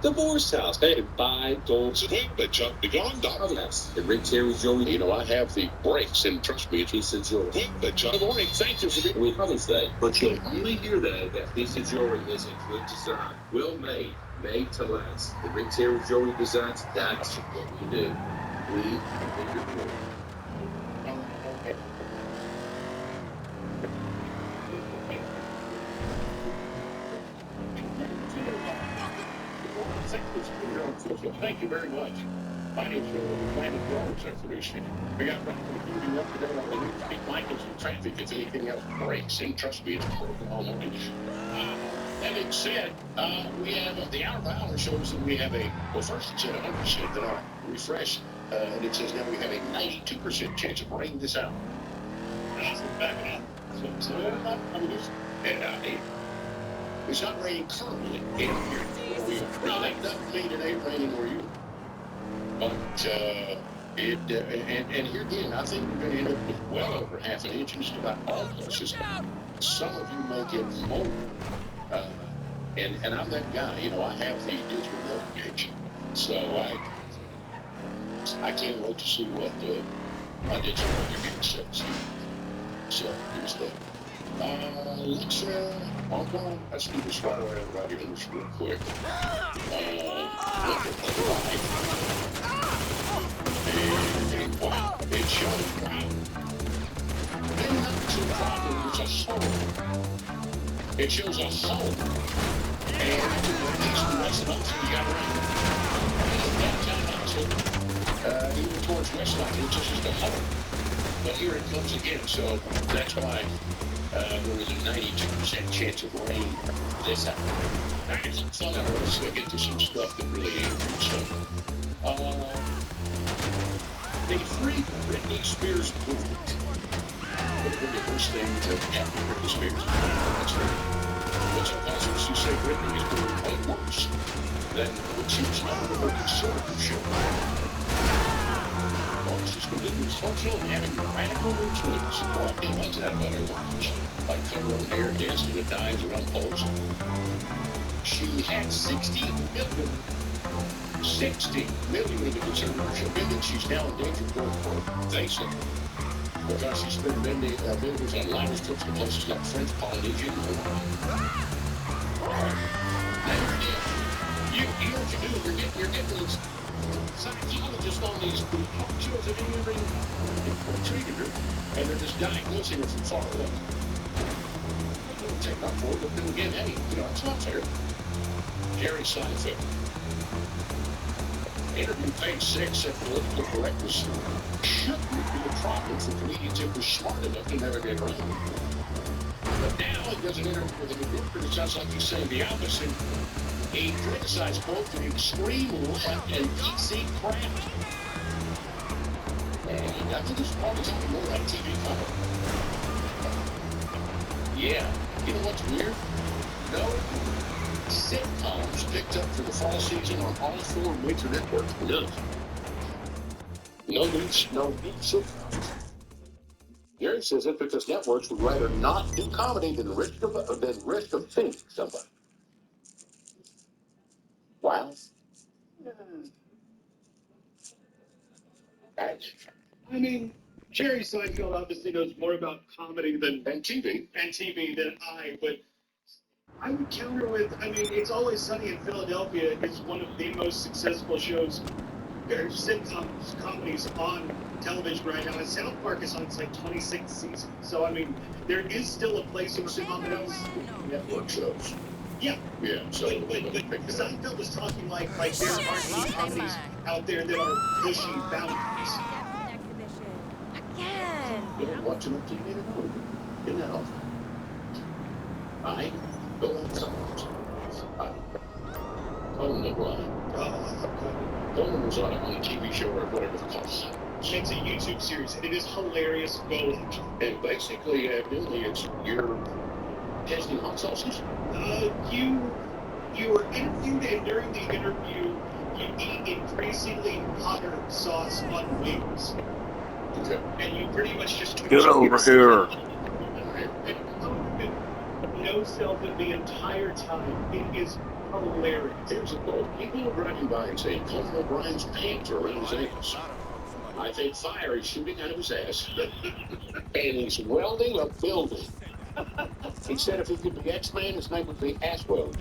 Divorce house. Hey, buy, don't.
Swing the jump beyond
Oh, yes. The Rick Terry Joey.
You know, I have the brakes, and trust me,
Piece of jewelry.
swing the jump. Good morning. Thank you for being.
We Mother's Day, but you'll only hear that piece of jewelry is a good design. Well made, made to last. The Rick Terry Jewelry Designs, that's what we do. We make it cool.
Thank you very much. My name's Planet Growers. I'm producing. We got right from the beauty up to there on the news. Speak Michael's in traffic. If anything else breaks, and trust me, it's broken all morning. That being said, we have the hour by hour shows that we have well, first it said 100%, then I refreshed, and it says now we have a 92% chance of rain this hour. Awesome, back it up. It's not raining currently in here. Now, that doesn't mean it ain't raining where you are. But, and here again, I think we're going to end up with well over half an inch in just about all places. Some of you may get more. And I'm that guy, you know, I have the digital weather gauge. So I can't wait to see what my digital weather gauge says. So here's that. Let's do this right away, everybody, do this real quick. Look at the light. And wow, it shows, wow. Then that's the problem, it's a soul. It shows a soul. And these two restaurants we got right downtown Knoxville, even towards Westline, it's just a hole. But here it comes again, so that's why there was a 92% chance of rain this hour. Alright, so now let's get to some stuff that really ain't good stuff. The free Britney Spears movement. What would be the first thing to happen to Britney Spears? That's right. But some positives who say Britney is doing way worse than what she was known for her conservatorship. She's completely social and having radical mood swings. Walking onto that butter watch, like covering hair, dancing with dimes around poles. She had 60 million in the conservatorship, and she's now in danger of going for facing. Because she's been millions on liners trips to places like French Polynesia and Hawaii. You know what you do? You're getting these psychologists on these talk shows that are treating her, and they're just diagnosing her from far away. They don't take off for it, but then again, hey, you know, it's not fair. Jerry Seinfeld. Interview page 6 said political correctness shouldn't be a problem for comedians if we're smart enough to never get around. But now he does an interview with a reporter that sounds like he's saying the opposite. He criticized both the extreme left and PC crap. And I think this probably something more like TV cover. Yeah, you know what's weird? No sitcoms picked up for the fall season on all 4 major networks. No. No need. Gary says it because networks would rather not do comedy than risk of seeing somebody. Wow.
I mean, Jerry Seinfeld obviously knows more about comedy than
TV
than I, but I would counter with, I mean, It's Always Sunny in Philadelphia is one of the most successful shows, or sitcoms, comedies on television right now, and South Park is on its like 26th season. So, I mean, there is still a place for comedies.
network shows.
Yeah.
Yeah, so
But Seinfeld was talking like there aren't any comedies out there that are pushing boundaries.
you don't watch enough TV to know. You know. I go outside. Conan O'Brien. Conan was on a TV show or whatever it's called.
It's a YouTube series, and it is hilarious. Go watch.
And basically, it's you're testing hot sauces.
You were interviewed, and during the interview, you eat increasingly hotter sauce on wings.
Okay.
And you pretty much just
Get over here.
No selfie the entire time. It is
hilarious. Here's a quote. People are driving by and saying, Conan O'Brien's pants are around his ankles. I think fire is shooting out of his ass. And he's welding a building. He said if he could be X-Man, his name would be Assweld.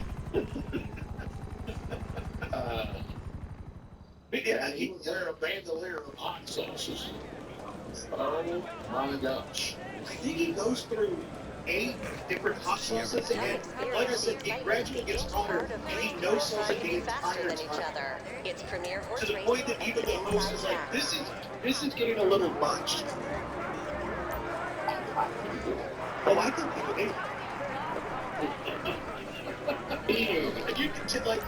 Yeah, he would wear a bandolier of hot sauces. Oh my gosh.
I think he goes through 8 different hot sauces, and like I said, he gradually gets hotter, and he no sauce it the entire time. To the point that even the host is like, this is getting a little much. Oh, I think people hate it. You can tell,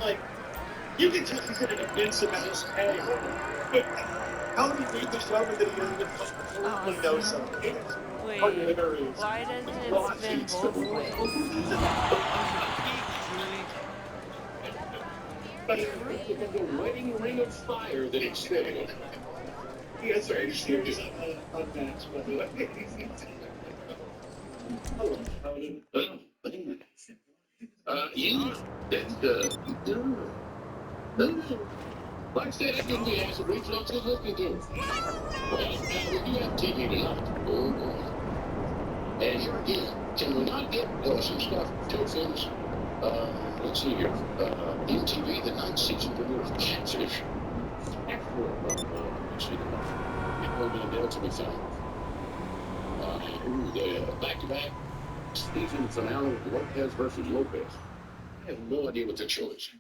you can tell he's in an immense amount of pain. How do you read this over that he doesn't completely know something?
Wait, why doesn't it spin both ways?
But it's a wedding ring of fire that it's spinning. Yes, sir. Here's
unmatched, by the way.
Like I said, I think we have some reflux is looking good. Well, now we do have TV tonight. Oh, boy. And here again, can we not get some stuff to things? Let's see here. MTV, the 9th season premiere of Catfish. Let's see. It will be in Delta we found. The back-to-back season finale of Lopez versus Lopez. I have no idea what the choice.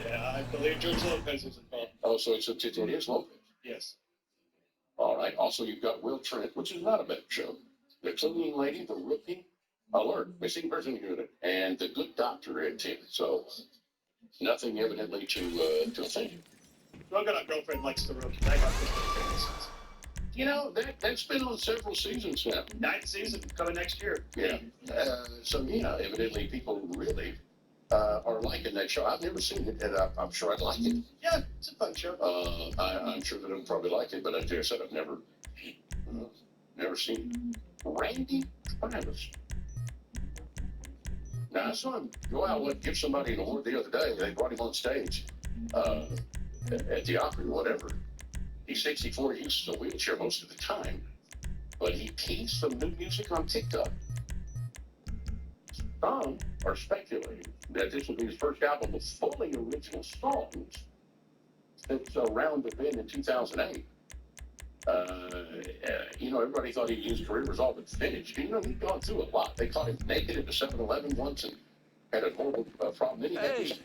Yeah, I believe George Lopez is involved.
Oh, so it is Lopez.
Yes.
All right. Also, you've got Will Trent, which is not a bad show. The Cleaning Lady, The Rookie, Alert, Missing Person Unit, and The Good Doctor at 10. So, nothing evidently to offend you.
I've got a girlfriend likes The Rookie. I got this.
You know, that's been on several seasons now.
9th season coming next year.
Yeah. So, yeah, evidently people really are liking that show. I've never seen it, and I'm sure I'd like it.
Yeah, it's a fun show.
I'm sure that I'll probably like it, but as I said, I've never seen it. Randy Travis. Now, I saw him go out and give somebody an award the other day. They brought him on stage at the Opry, whatever. He's 64. He uses a wheelchair most of the time, but he teased some new music on TikTok. Some are speculating that this will be his first album with fully original songs since Round the Bend in 2008. Everybody thought his career was all but finished. He'd gone through a lot. They caught him naked at the 7-Eleven once and had a horrible problem. Then he had this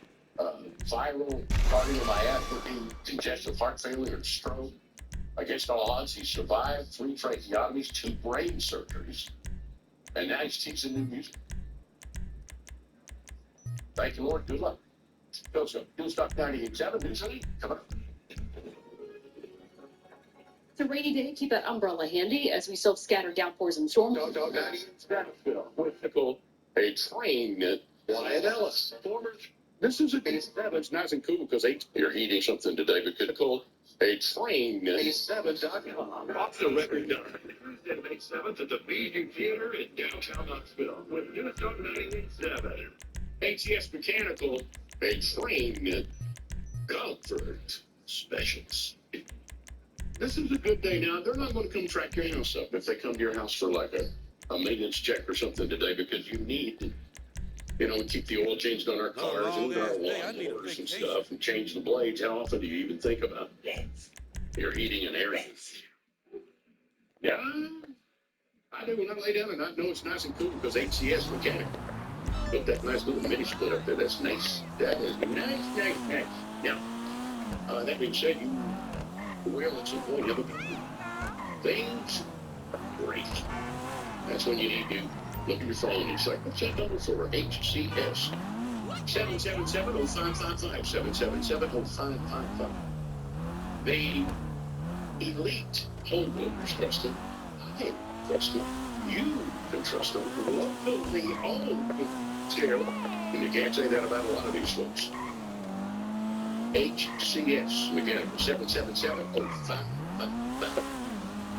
viral cardiomyopathy, congestive heart failure, and stroke. Against all odds, he survived 3 tracheotomies, 2 brain surgeries, and now he's teasing new music. Thank you, Lord. Good luck. Go, Newstalk 98.7, News 8, come on.
It's a rainy day. Keep that umbrella handy as we still have scattered downpours and storms.
Not even Scottsdale. Political. A train. Wyatt Ellis. This is a B7. It's nice and cool because you're eating something today, but could call a train. B7.com. Off the record done. Tuesday, May 7th at the Beijing Theater in downtown Knoxville with Newstalk 98.7. ATS Mechanical. A train. Comfort Specials. This is a good day now. They're not going to come track your house up if they come to your house for like a maintenance check or something today because you need, keep the oil changed on our cars and our lawnmowers and stuff and change the blades. How often do you even think about your heating and air? Yeah, I do when I lay down and I know it's nice and cool because HCS Mechanical. Put that nice little mini split up there. That's nice. That is nice. Now, that being said, you will at some point have things great. That's when you need to look at your phone and it's like, what's that number for? HCS. 777-0555. 777-0555. The elite home builders trust them. I trust them. You can trust them. Locally owned. Still, and you can't say that about a lot of these folks. HCS Mechanical 777-0555.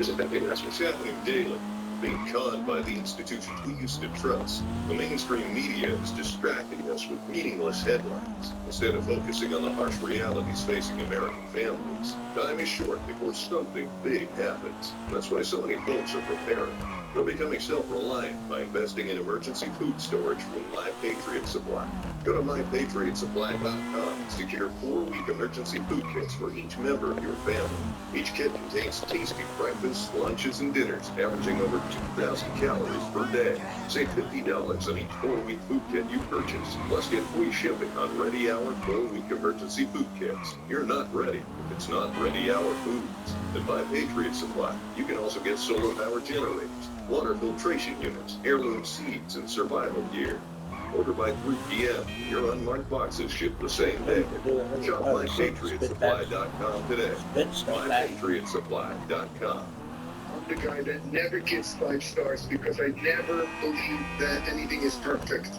Isn't that big? That's what's happening daily.
being conned by the institutions we used to trust. The mainstream media is distracting us with meaningless headlines instead of focusing on the harsh realities facing American families. Time is short before something big happens. That's why so many folks are preparing. They're becoming self-reliant by investing in emergency food storage from My Patriot Supply. Go to MyPatriotSupply.com and secure 4-week emergency food kits for each member of your family. Each kit contains tasty breakfasts, lunches, and dinners, averaging over 2,000 calories per day. Save $50 on each 4-week food kit you purchase. Plus, get free shipping on Ready Hour 4-week emergency food kits. You're not ready if it's not Ready Hour foods. At My Patriot Supply, you can also get solar power generators, water filtration units, heirloom seeds, and survival gear. Order by 3 p.m. Your unmarked boxes ship the same day. Shop MyPatriotSupply.com today. MyPatriotSupply.com.
I'm the guy that never gets 5 stars because I never believe that anything is perfect.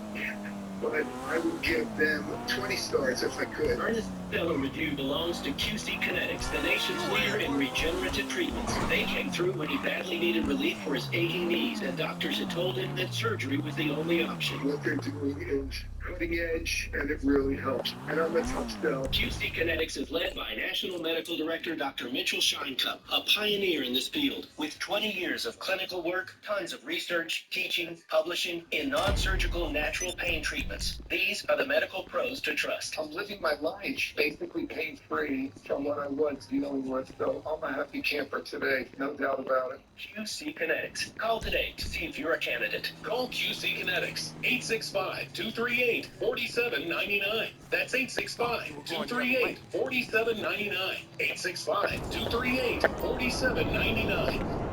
But I would give them 20 stars if I could.
Ernest Stellar Review belongs to QC Kinetics, the nation's leader in regenerative treatments. They came through when he badly needed relief for his aching knees, and doctors had told him that surgery was the only option.
What they're doing is cutting edge, and it really helps. And I'm a tough sell.
QC Kinetics is led by National Medical Director Dr. Mitchell Scheinkup, a pioneer in this field. With 20 years of clinical work, tons of research, teaching, publishing in non-surgical natural pain treatments. These are the medical pros to trust.
I'm living my life basically pain-free from what I was dealing with, so I'm a happy camper today, no doubt about it.
QC Kinetics. Call today to see if you're a candidate.
Call QC Kinetics, 865-238-4799. That's 865-238-4799. 865-238-4799.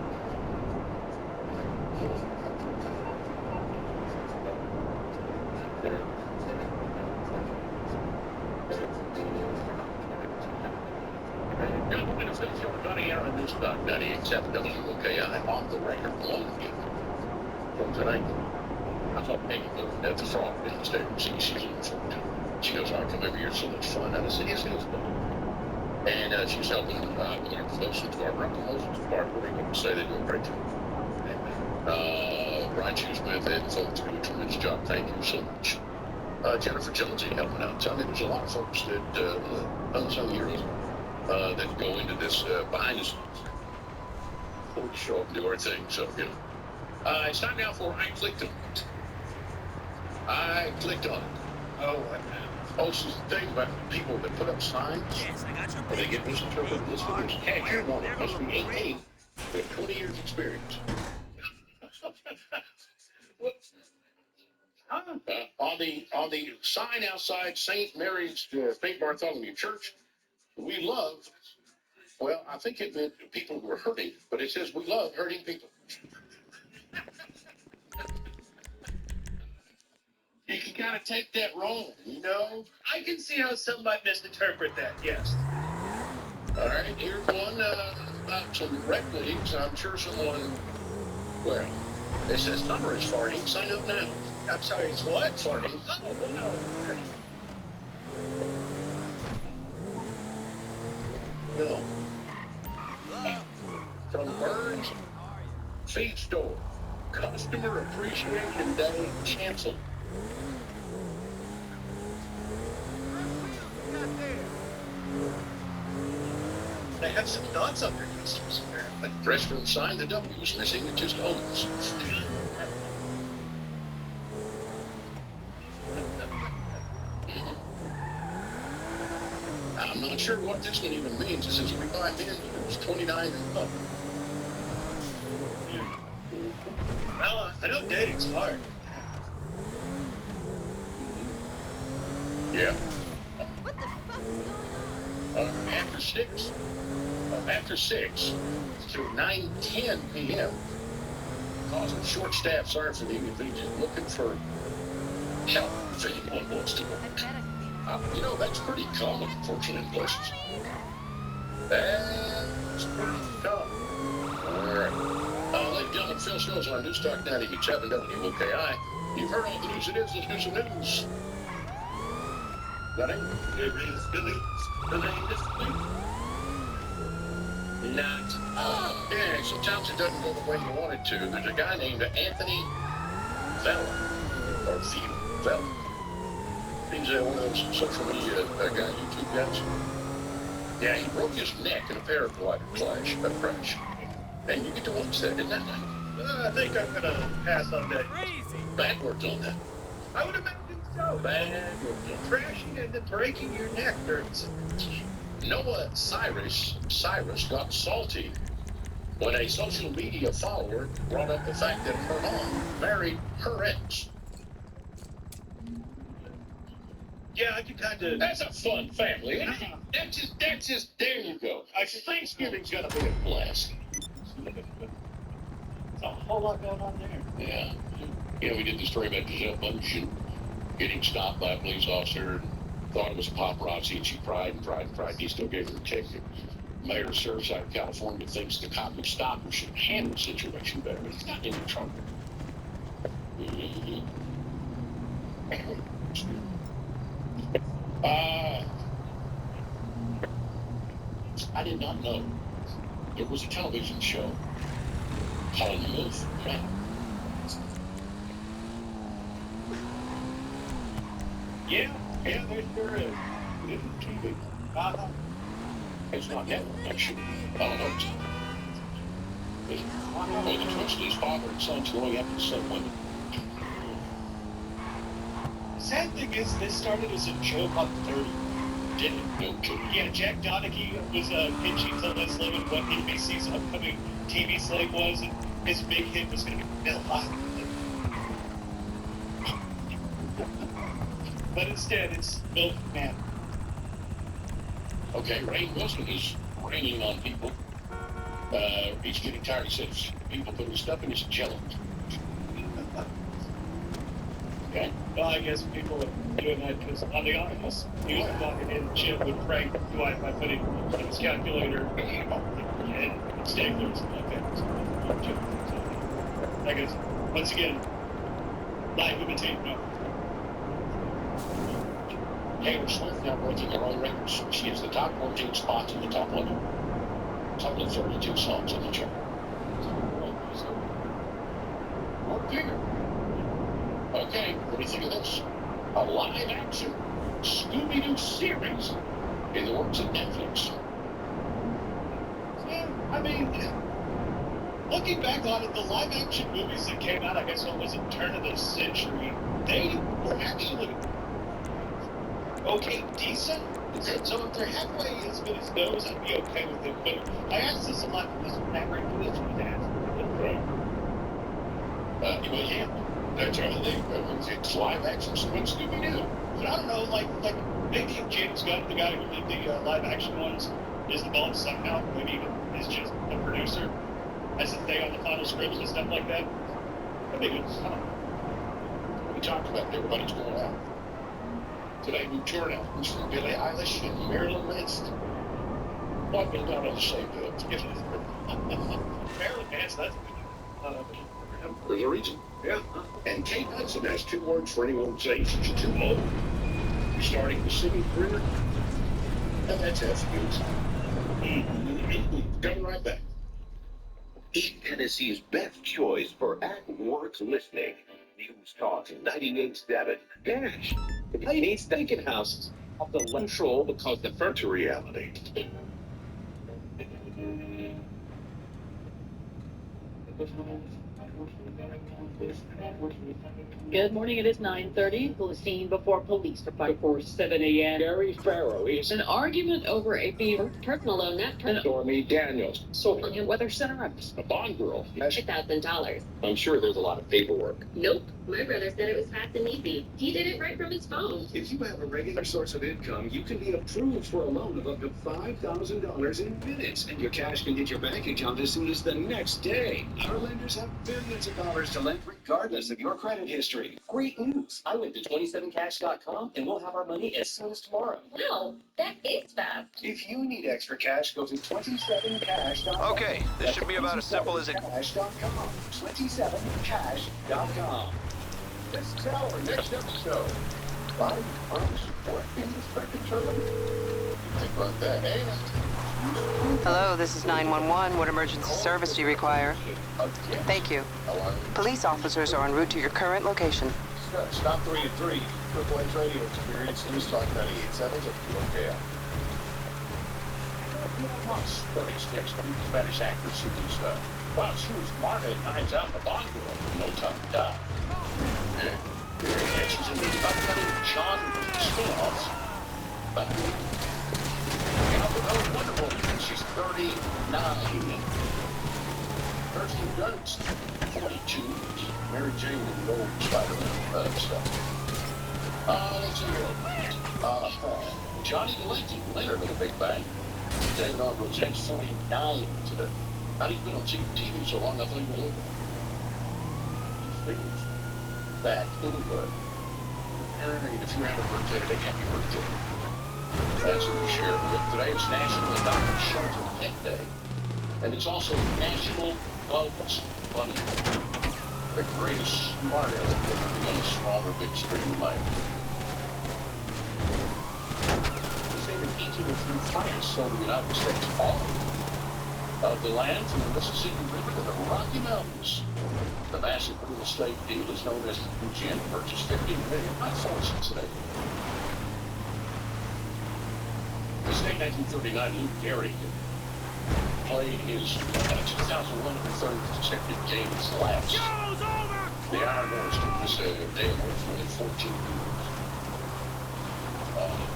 Newstalk 98.7 WOKI on the record along with you. From tonight, I thought maybe at the frog downstairs. She's looking forward to it. She goes, I come every year, so much fun. And I said, yes, it is fun. And she's helping with our promotion to our promotions department. We're going to say they do a great job. Brian Shoesmith and folks do a tremendous job. Thank you so much. Jennifer Jonesy helping out. So I mean, there's a lot of folks that, unsung heroes, that go into this behind the scenes. Before we show up and do our thing. So, you know. It's time now for I Clicked on It. I clicked on it. Oh, what now? Oh, this is the thing about people that put up signs. Yes, I got your or they get misinterpreted. This one is cashier one. It must be 18 with 20 years experience. On the sign outside St. Mary's St. Bartholomew Church, we love, well, I think it meant people who were hurting, but it says we love hurting people. You can kind of take that wrong, you know?
I can see how some might misinterpret that, yes.
All right, here's one about some rec leagues. I'm sure someone, well, it says summer is farting. Sign up now.
I'm sorry, it's what?
Farting.
Oh, no.
No. From Burns Feed Store, Customer Appreciation Day canceled.
They have some nuts on their customers, apparently.
Restaurant sign, the W is missing, it's just O's. I'm not sure what this one even means. It says we buy men who's 29 and up.
Well, I know dating's hard.
Yeah. What the fuck is going on? After 6 through 9:10 p.m. Causing short staff. Sorry for the inconvenience. Looking for help if anyone wants to work. You know, that's pretty common, unfortunately, in places. That's pretty common. All right. Ladies and gentlemen, Phil Snow's on Newstalk 98.7 WOKI. You've heard all the news it is. Let's do some news. Got it? The latest news.
not.
Yeah, sometimes it doesn't go the way you want it to. There's a guy named Anthony Vella, or Vella. He's one of those social media guy, YouTube guys. Yeah, he broke his neck in a paraglider crash. And you get to watch that, isn't that nice?
I think I'm gonna pass on that.
Bad words on that.
I would imagine so.
Bad words on
Crashing and then breaking your neck hurts.
Noah Cyrus got salty when a social media follower brought up the fact that her mom married her ex.
Yeah, I can kind of.
That's a fun family. That's just, there you go. Thanksgiving's gonna be a blast.
A whole lot going on there.
Yeah. You know, we did the story about Giselle Bundchen getting stopped by a police officer and thought it was paparazzi, and she cried and cried and cried. He still gave her a ticket. Mayor of Surfside, California, thinks the cop who stopped her should handle the situation better, but he's not in trouble. I did not know there was a television show called Wolf Man.
Yeah, there sure is.
TV. It's not Netflix, actually. I don't know. It's the Twisties, father and sons going after the same women.
The sad thing is, this started as a joke on 30.
Didn't it? No joke.
Yeah, Jack Donaghy was pitching to Les Lemon what NBC's upcoming TV slate was, and his big hit was going to be Bill Hot. But instead, it's Milk Man.
Okay, Rainn Wilson is raining on people. He's getting tired. He says people putting stuff in his jello. Okay.
Well, I guess people are doing that because on the office, he was walking in Jim with Frank Dwight by putting his calculator and staplers and like that. I guess, once again, live imitate no.
Taylor Swift now breaking her own records. She has the top 14 spots in the top 100. Top of the 32 songs in the chart. More bigger. Okay, what do you think of this? A live-action Scooby-Doo series in the works of Netflix.
Yeah, I mean, looking back on it, the live-action movies that came out, I guess what was it, turn of the century, they were actually okay, decent. So if they're halfway as good as those, I'd be okay with it. But I asked this a lot because Maverick Lewis was asked.
Yeah, that's right. It's live-action Scooby-Doo.
But I don't know, like maybe if James Gunn, the guy who did the live-action ones, is involved somehow, maybe even is just a producer, as a thing on the final scripts and stuff like that. I think it's, I don't know.
We talked about it. Everybody's going out. Today, new tour albums from Billie Eilish and Marilyn Manson. Well, I've been down on the same bill.
Marilyn Manson, that's
there's a reason.
Yeah.
And Kate Hudson has 2 words for anyone who's age. She's too old. You're starting the singing career. And that's FUs. Coming right back.
East Tennessee's best choice for at-work listening. News Talk 98.7 Dash.
He needs thinking houses of the control because the virtual reality.
Good morning, it is 9:30. The scene before police before 7 a.m.
Gary Farrow is
An argument over a beaver. Personal loan, not personal.
Stormy Daniels.
Solar and weather center ups.
A Bond girl.
$1,000.
I'm sure there's a lot of paperwork.
Nope. My brother said it was fast and easy. He did it right from his phone.
If you have a regular source of income, you can be approved for a loan of up to $5,000 in minutes, and your cash can hit your bank account as soon as the next day. Our lenders have billions of dollars to lend regardless of your credit history.
Great news. I went to 27cash.com and we'll have our money as soon as tomorrow.
Wow, that is fast.
If you need extra cash, go to 27cash.com.
Okay, this should be about as simple as it.
27cash.com.
This is our next episode. Body parts, what Inspector Turley? Think about that, eh?
Hello, this is 911. What emergency service do you require? Thank you. Police officers are en route to your current location.
Stop 3 and 3. Triple H radio experience. News Talk 98.7 at QOKL. Spanish actress who was, well, she was marketed 9 out the Bond girl. No time to die. And she's in the John spin-offs. But, wonderful. She's 39. Kirsten Dunst, 42. Mary Jane and the old Spider-Man stuff. Let's see here. Johnny Galecki, later in the Big Bang. David Arnold's age 49 today. Not even on TV so long, I thought he was over. Things back in the good. And if you have a birthday today, happy birthday. That's what we share with. Today is National Adopted Shelter Pet Day. And it's also National Bugs Bunny. The greatest smart aleck that can be on a smaller big screen like. Through France, so the United States, all of the land from the Mississippi River to the Rocky Mountains. The massive real estate deal is known as the Eugene purchased 15 million by forces today. This day, 1939, Lou Gehrig played his 2001 third consecutive game as the last. The Iron Horse took this day of work for 14 years.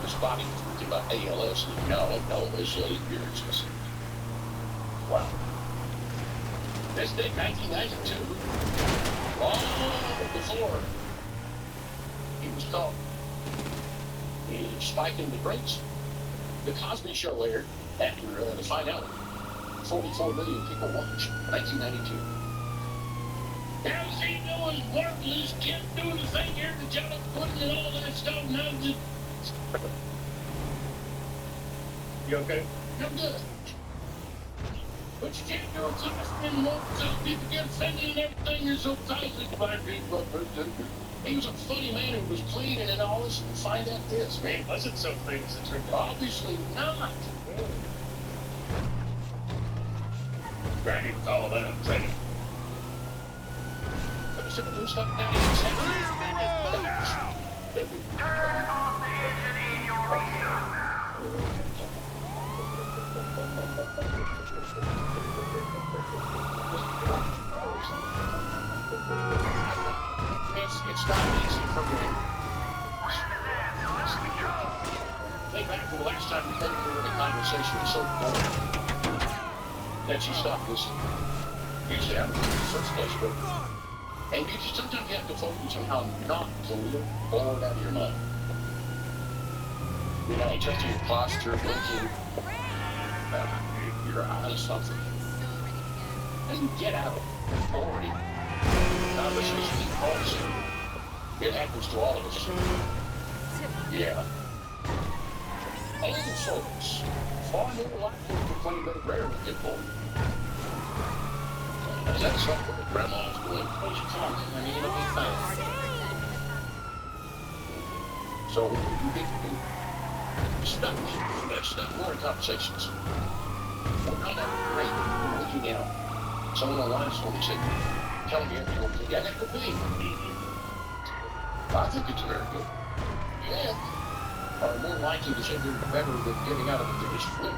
His body was working about ALS, and now it's years. Wow. This day, 1992, long before he was caught spiking the drinks, the Cosby Show aired after the final 44 million people watched, 1992. How's he doing? Worthless kid doing the thing here, the job putting in all that stuff now. You okay? I'm good. But you can't do it so much anymore because people get offended and everything. You're so toxic by people. He was a funny man who was clean and all this, and find out this, man.
Wasn't so things that turned out.
Obviously not. Granny call that a training. But it's doing stuff down in Turn off the engine in your restart. It's not easy for me. Think back to the last time we came here with a conversation was so boring that you stopped listening. Usually I'm in the first place, but and you just sometimes you have to focus on how not to live bored out of your mind. You know, adjusting your posture, blinking, your eyes, something. And get out of it. Boring. Conversation is it happens to all of us. Yeah. Old folks, far more likely to complain that rarely get bored. That's something that grandma's doing. Oh, come on, I mean, it'll be fine. So, you get to do stuff. That stuff. More conversations. We're not that great. We're looking out. Someone online told me, said, tell me everything. Yeah, that could be. I think it's very good. Yeah. Are more likely to say they're better than getting out of the biggest flip.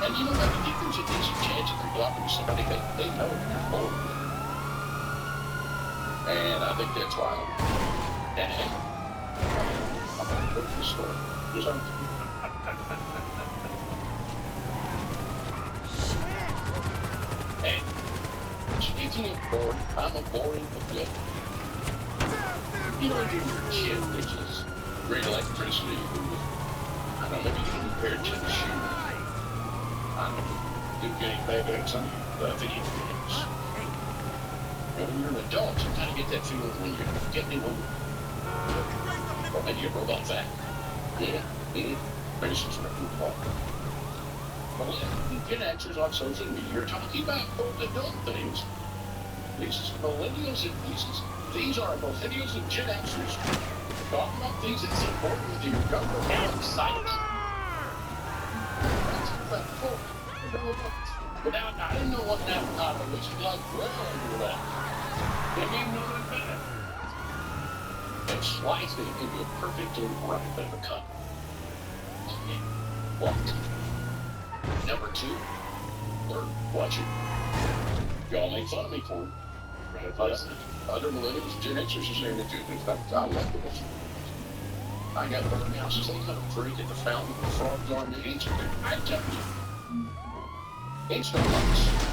And you know what? I think there's a decent chance if you're talking to somebody they know you're bored. And I think that's why I'm going to go to the store. Hey, speaking of bored, I'm a boring but good. You know, you're a kid, which is great electricity. I don't know if you can compare it to the shoe. I don't do getting bags on video games. And when you're an adult, you kind of get that feeling when you're getting older. Or maybe you're a robot fat. Yeah, maybe some sort of football. Well, Gen Xers on social media are talking about both adult things. These millennials and these are millennials and Gen Xers Talk about things that's important to your government.
Now excited.
But now, I didn't know what that was like well under that. Didn't even know that bad. And slice it into a perfect little right of a cut. What? Number 2. Third, watch it. Y'all make fun of me for it. Other millennials, Gen Xers are saying that too. In fact, I love it. I got burned out. They come and drink at the fountain. The frogs on me. I tell you. It's no lights.